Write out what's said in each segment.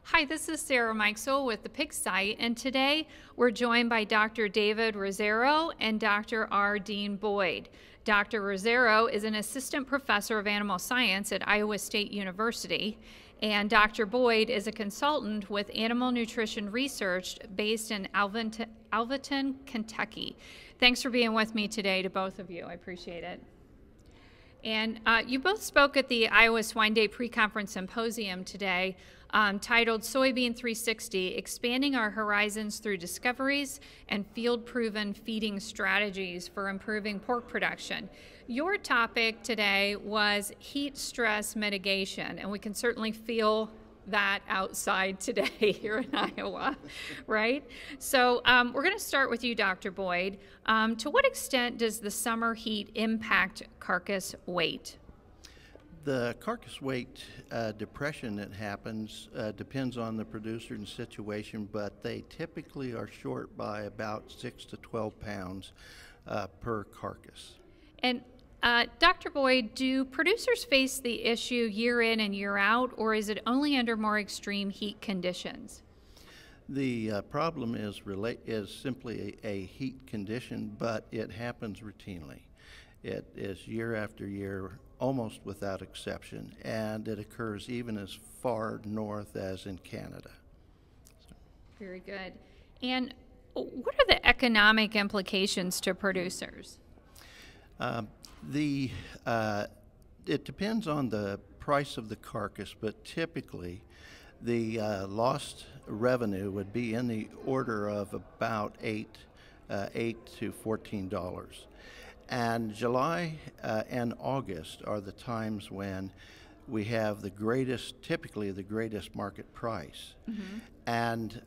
Hi, this is Sarah Mikesell with the Pig Site, and today we're joined by Dr. David Rosero and Dr. R. Dean Boyd. Dr. Rosero is an assistant professor of animal science at Iowa State University, and Dr. Boyd is a consultant with animal nutrition research based in Alvaton, Kentucky. Thanks for being with me today to both of you. I appreciate it. And you both spoke at the Iowa Swine Day Pre-Conference Symposium today, titled Soybean 360, Expanding Our Horizons Through Discoveries and Field-Proven Feeding Strategies for Improving Pork Production. Your topic today was heat stress mitigation, and we can certainly feel that outside today here in Iowa, right? So we're going to start with you, Dr. Boyd. To what extent does the summer heat impact carcass weight? The carcass weight depression that happens depends on the producer and situation, but they typically are short by about 6 to 12 pounds per carcass. And Dr. Boyd, do producers face the issue year in and year out, or is it only under more extreme heat conditions? The problem is simply a heat condition, but it happens routinely. It is year after year, almost without exception, and it occurs even as far north as in Canada. Very good. And what are the economic implications to producers? It depends on the price of the carcass, but typically the lost revenue would be in the order of about $8 to $14. And July and August are the times when we have typically the greatest market price. Mm-hmm. And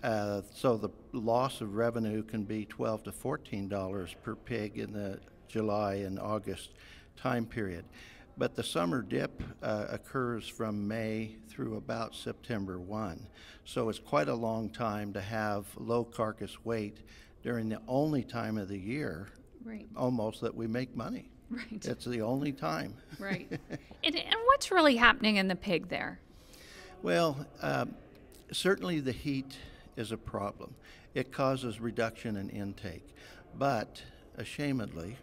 so the loss of revenue can be $12 to $14 per pig in the July and August time period. But the summer dip occurs from May through about September 1. So it's quite a long time to have low carcass weight during the only time of the year, right, almost, that we make money. Right. It's the only time. Right. And what's really happening in the pig there? Well, certainly the heat is a problem. It causes reduction in intake. But ashamedly,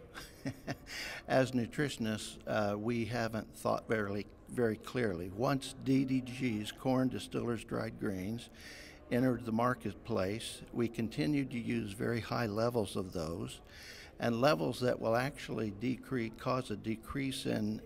as nutritionists, we haven't thought very clearly. Once DDGs, corn, distillers, dried grains, entered the marketplace, we continued to use very high levels of those, and levels that will actually cause a decrease in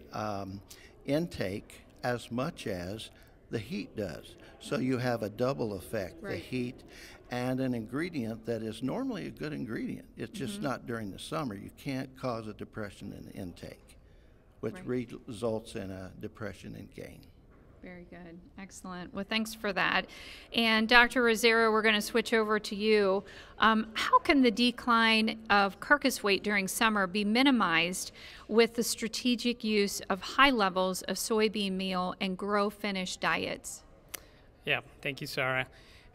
intake as much as the heat does. So you have a double effect, right, the heat and an ingredient that is normally a good ingredient. It's just not during the summer. You can't cause a depression in intake, which results in a depression in gain. Very good. Excellent. Well, thanks for that. And Dr. Rosero, we're going to switch over to you. How can the decline of carcass weight during summer be minimized with the strategic use of high levels of soybean meal and grow-finish diets? Yeah, thank you, Sarah.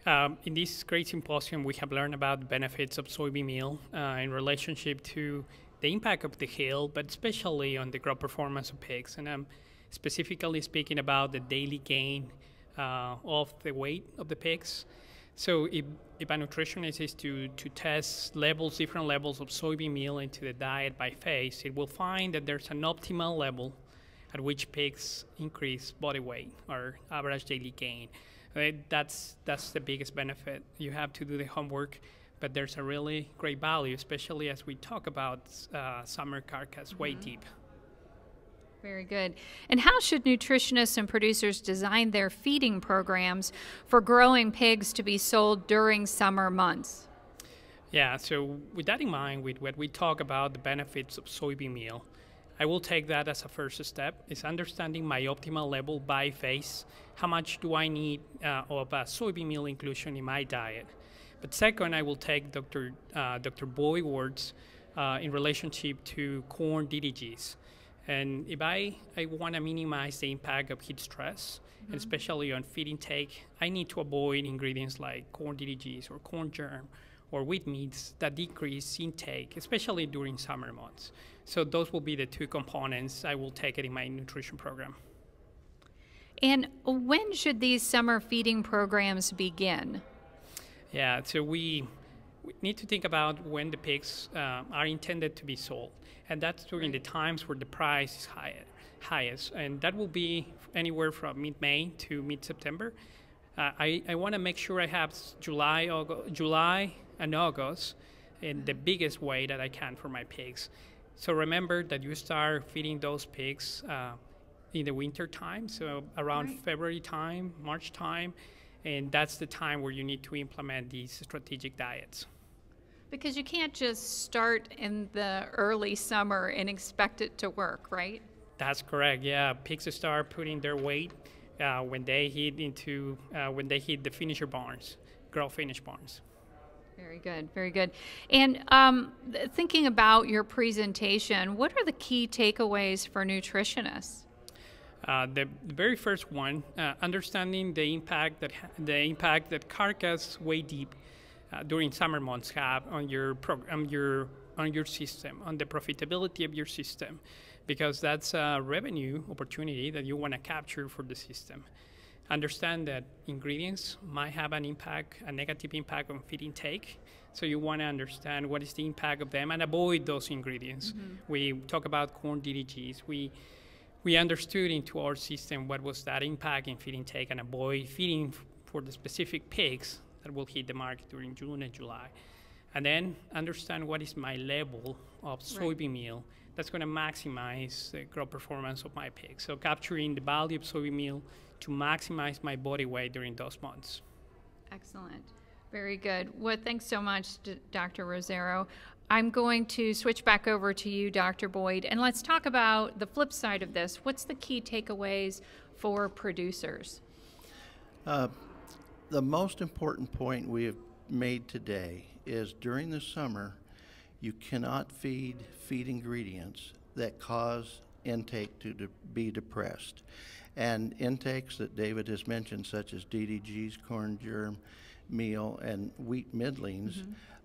In this great symposium, we have learned about the benefits of soybean meal in relationship to the impact of the health, but especially on the growth performance of pigs. And I'm specifically speaking about the daily gain of the weight of the pigs. So if a nutritionist is to test different levels of soybean meal into the diet by phase, it will find that there's an optimal level at which pigs increase body weight or average daily gain. That's the biggest benefit. You have to do the homework, but there's a really great value, especially as we talk about summer carcass weight dip. Very good. And how should nutritionists and producers design their feeding programs for growing pigs to be sold during summer months? Yeah, so with that in mind, with what we talk about the benefits of soybean meal, I will take that as a first step, is understanding my optimal level by phase. How much do I need of soybean meal inclusion in my diet? But second, I will take Dr. Boyd's words in relationship to corn DDGs. And if I want to minimize the impact of heat stress, and especially on feed intake, I need to avoid ingredients like corn DDGs or corn germ or wheat meats that decrease intake, especially during summer months. So those will be the two components I will take it in my nutrition program. And when should these summer feeding programs begin? Yeah, so we need to think about when the pigs are intended to be sold. And that's during the times where the price is highest. And that will be anywhere from mid-May to mid-September. I want to make sure I have July and August in the biggest way that I can for my pigs. So remember that you start feeding those pigs in the winter time, so around February time, March time, and that's the time where you need to implement these strategic diets. Because you can't just start in the early summer and expect it to work, right? That's correct. Yeah, pigs start putting their weight when they hit the finisher barns, grow finish barns. Very good, very good. And thinking about your presentation, what are the key takeaways for nutritionists? The very first one, understanding the impact that carcass weigh deep during summer months have on your system, on the profitability of your system, because that's a revenue opportunity that you want to capture for the system. Understand that ingredients might have a negative impact on feed intake, so you want to understand what is the impact of them and avoid those ingredients. Mm-hmm. We talk about corn DDGs. We understood into our system what was that impact in feed intake and avoid feeding for the specific pigs that will hit the market during June and July. And then understand what is my level of soybean meal that's going to maximize the growth performance of my pigs. So capturing the value of soybean meal to maximize my body weight during those months. Excellent. Very good. Well, thanks so much, Dr. Rosero. I'm going to switch back over to you, Dr. Boyd, and let's talk about the flip side of this. What's the key takeaways for producers? The most important point we have made today is during the summer, you cannot feed ingredients that cause intake to be depressed. And intakes that David has mentioned, such as DDGs, corn germ meal, and wheat middlings,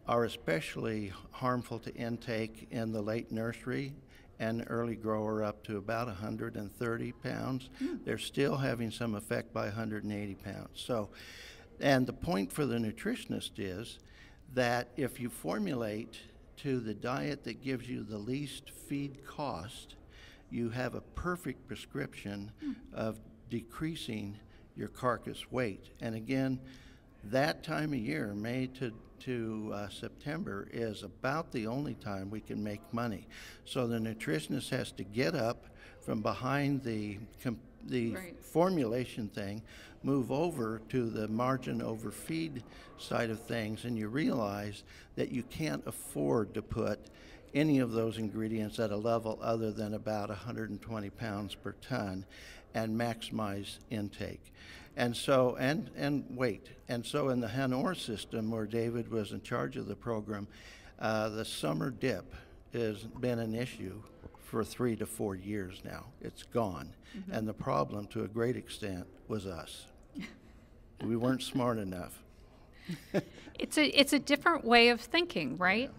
are especially harmful to intake in the late nursery and early grower up to about 130 pounds. They're still having some effect by 180 pounds. So, and the point for the nutritionist is that if you formulate to the diet that gives you the least feed cost, you have a perfect prescription of decreasing your carcass weight. And again, that time of year, May to September, is about the only time we can make money. So the nutritionist has to get up from behind the formulation thing, move over to the margin over feed side of things, and you realize that you can't afford to put any of those ingredients at a level other than about 120 pounds per ton and maximize intake. And so, and weight. And so in the Hanor system, where David was in charge of the program, the summer dip has been an issue for 3 to 4 years now. It's gone. And the problem, to a great extent, was us. We weren't smart enough. It's a different way of thinking, right?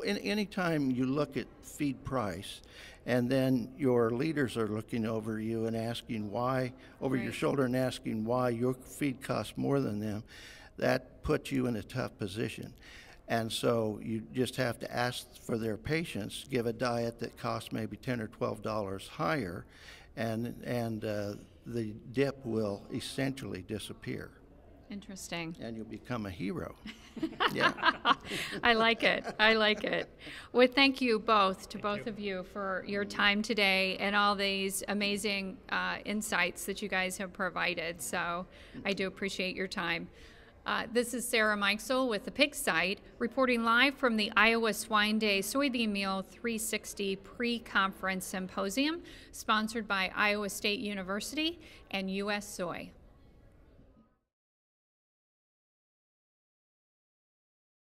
Anytime you look at feed price, and then your leaders are looking over you and asking why, over your shoulder and asking why your feed costs more than them, that puts you in a tough position. And so you just have to ask for their patience, give a diet that costs maybe $10 or $12 higher, and the dip will essentially disappear. Interesting. And you'll become a hero. Yeah. I like it. I like it. Well, thank you both, both of you, for your time today and all these amazing insights that you guys have provided. So I do appreciate your time. This is Sarah Mikesell with the Pig Site, reporting live from the Iowa Swine Day Soybean Meal 360 Pre-Conference Symposium, sponsored by Iowa State University and U.S. Soy.